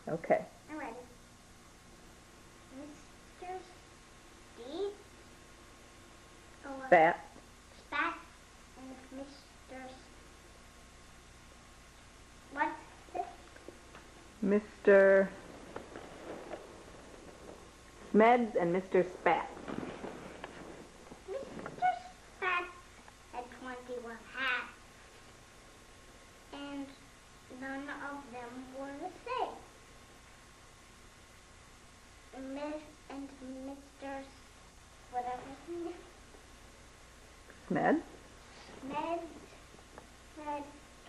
Okay. I'm ready. Mr. Steve. Spat. Spat. And Mr. What's this? Mr. Smeds and Mr. Spat. Mr. Spat had 21 hats, and none of them were the same. And Mr. whatever his name. Smeds? Smeds had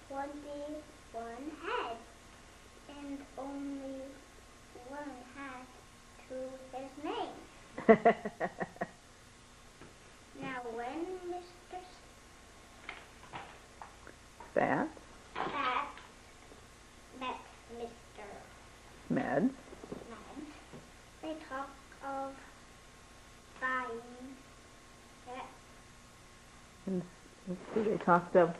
21 heads, and only one hat to his name. Now, when Mr. Spat. Spat met Mr. Smeds. Smeds, they talked of buying hats. And let's see, they talked of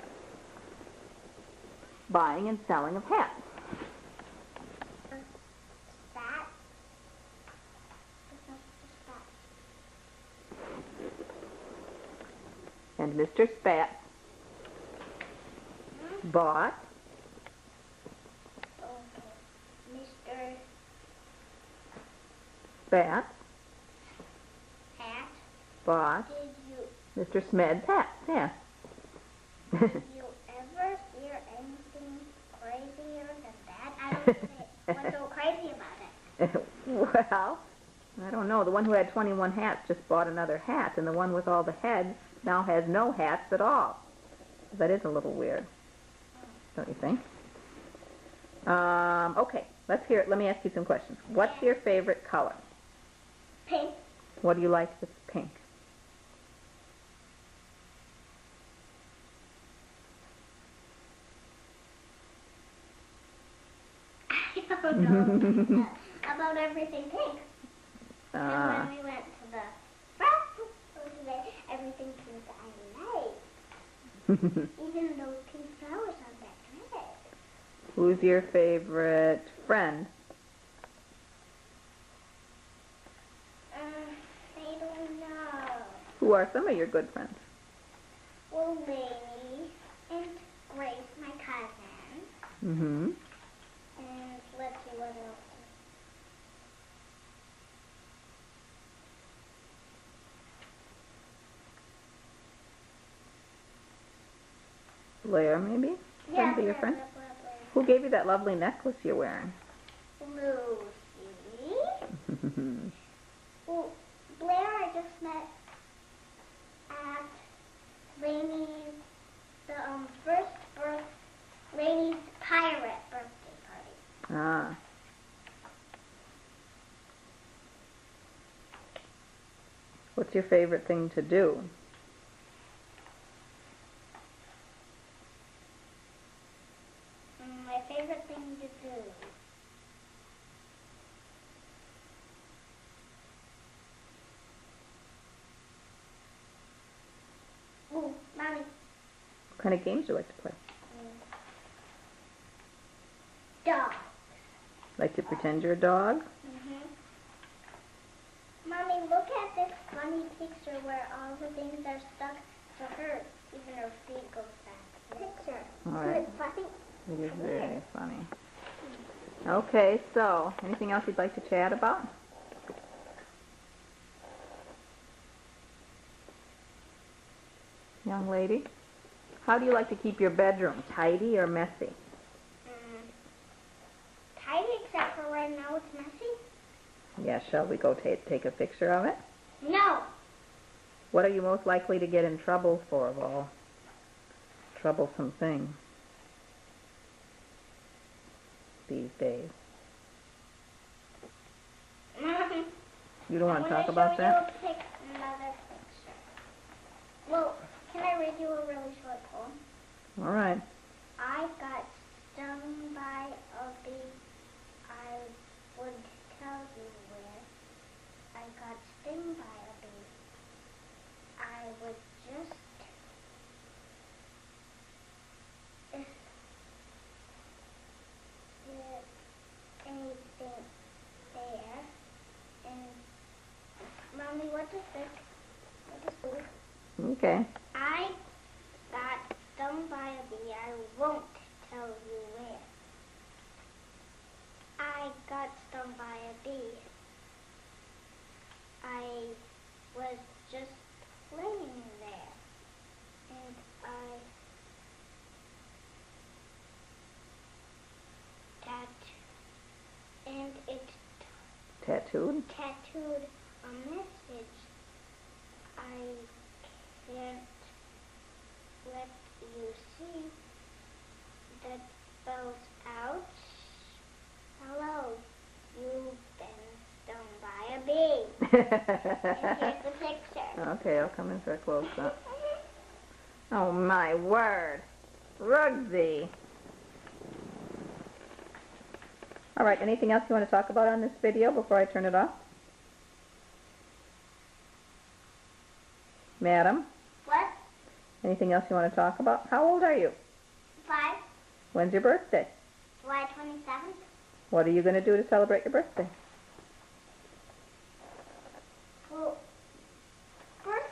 buying and selling of hats. Spat. And Mr. Spat bought Mr. Spat Hat. bought Did you Mr. Smeds' hat. Yeah. Did you ever hear anything crazier than that? I don't know what's so crazy about it. Well, I don't know. The one who had 21 hats just bought another hat, and the one with all the heads now has no hats at all. That is a little weird, don't you think? Okay, let's hear it. Let me ask you some questions. What's your favorite color? Pink. What do you like with pink? I don't know. About everything pink. And when we went to the festival today, everything pink I like. Even those pink flowers on that dress. Who's your favorite friend? I don't know. Who are some of your good friends? Well, Lainey and Grace, my cousin. Mm-hmm. And let's see what else. Blair, maybe? Yeah, Would be your friend? Who gave you that lovely necklace you're wearing? Lucy. Well, Blair I just met at Lainey's, Lainey's pirate birthday party. Ah. What's your favorite thing to do? My favorite thing to do. Ooh, Mommy. What kind of games do you like to play? Dog. Like to pretend you're a dog? Mommy, look at this funny picture where all the things are stuck to her. Even her feet go back. Picture. All right. Isn't it funny? It is very funny. Okay, so anything else you'd like to chat about? Young lady? How do you like to keep your bedroom? Tidy or messy? Tidy, except for right now it's messy. Yeah, shall we go take a picture of it? No. What are you most likely to get in trouble for of all troublesome things these days? You don't want to talk about that? Pick another picture. Well, can I read you a really short poem? All right. I got stung by a bee. I would tell you where. I got stung by a bee. I would just... It Okay. I got stung by a bee. I won't tell you where. I got stung by a bee. I was just playing there, and it Tattooed? tattooed a message. I can't let you see that spells out. Hello, you've been stung by a bee. And here's the picture. Okay, I'll come in for a close-up. Oh, my word. Rugsy. All right, anything else you want to talk about on this video before I turn it off? Madam? What? Anything else you want to talk about? How old are you? 5, When's your birthday? July 27th. What are you going to do to celebrate your birthday? Well, first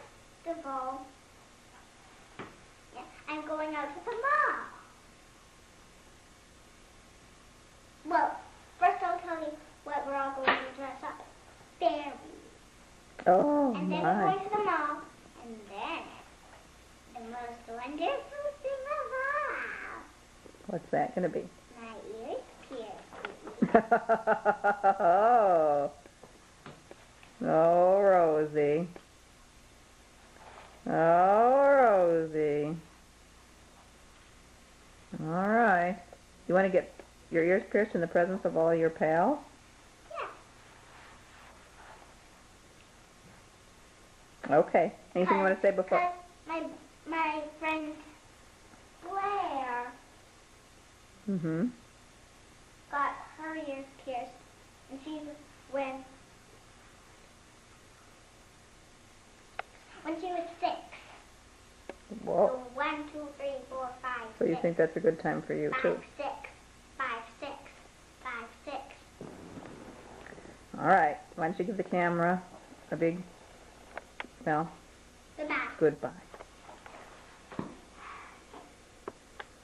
of all, I'm going out to the mall. Well, first I'll tell you what we're all going to dress up. Fairies. Oh, And then we're my. going to the mall. And then the most wonderful thing of all. What's that going to be? My ears pierced. Oh. Oh, Rosie. Oh, Rosie. All right. You want to get your ears pierced in the presence of all your pals? Yeah. Okay. Anything you want to say before? My friend Blair Mm-hmm. got her ears pierced, and when she was 6. Whoa. So 1, 2, 3, 4, 5, So you 6, think that's a good time for you, 5, too? 6, 5, 6, 5, 6. All right. Why don't you give the camera a big, well, Goodbye. goodbye.